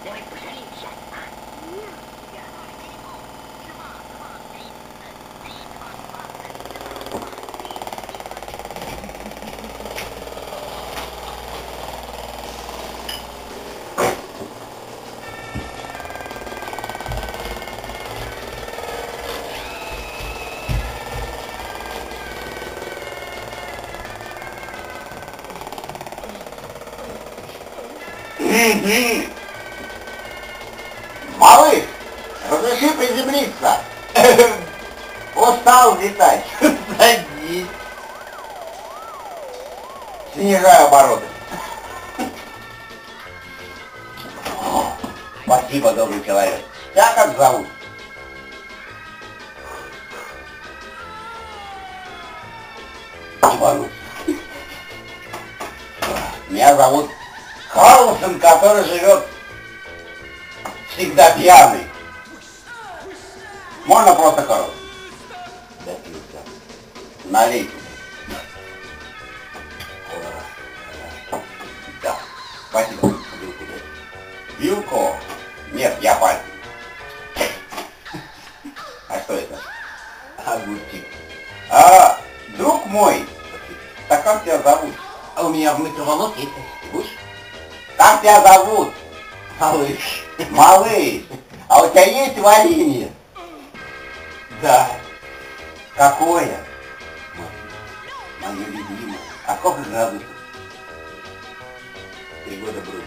Давай поженимся, а? Малыш, разреши приземлиться. Устал летать. Садись. Снижай обороты. Спасибо, добрый человек. Тебя как зовут? Иванов. Меня зовут Карлсон, который живет всегда пьяный. Можно просто Карлсон? Налейте. Да, спасибо. Вилку дай. Вилку? Нет, я пальцем. А что это? Огурчик. Друг мой, так как тебя зовут? А у меня в микроволновке есть. Будешь? Как тебя зовут? Малыш. Малыш, а у тебя есть варенье? Да. Какое? Мое любимое. А сколько градусов? 3 года брось.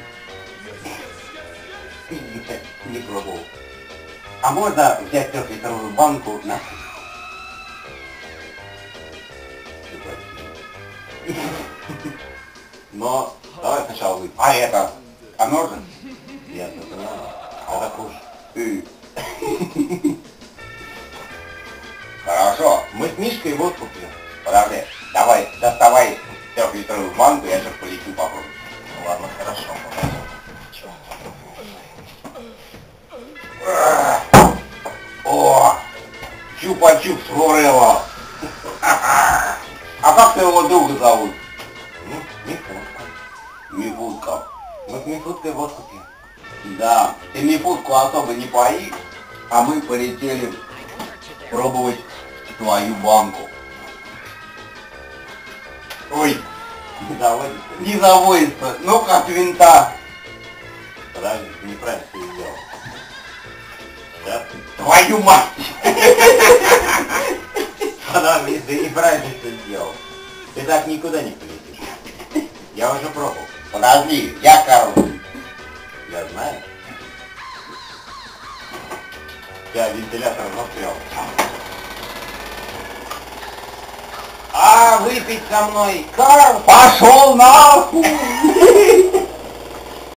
Не пробовал. А можно взять 3-литровую банку на... Но давай сначала выпьем. А это? А можно? Я не знаю. Это кушай. Хорошо. Мы с Мишкой водку пьем. Подожди. Давай, доставай 3-литровую банку, я сейчас полечу попробую. Ну ладно, хорошо. О! Чупа-чуп с Флорелло. А как твоего друга зовут? Ну, Мифутка. Мифутка. Мы с Мифуткой водку пьем. Да, ты Мифутку особо не пои, а мы полетели пробовать твою банку. Ой, Не заводится. не заводится, ну как винта. Подожди, ты неправильно все сделал. Сейчас. Твою мать! Подожди, ты неправильно все сделал. Ты так никуда не полетишь. Я уже пробовал. Подожди, я Карлсон. Я знаю. Я вентилятор застрял. А выпить со мной, Карл, пошел нахуй!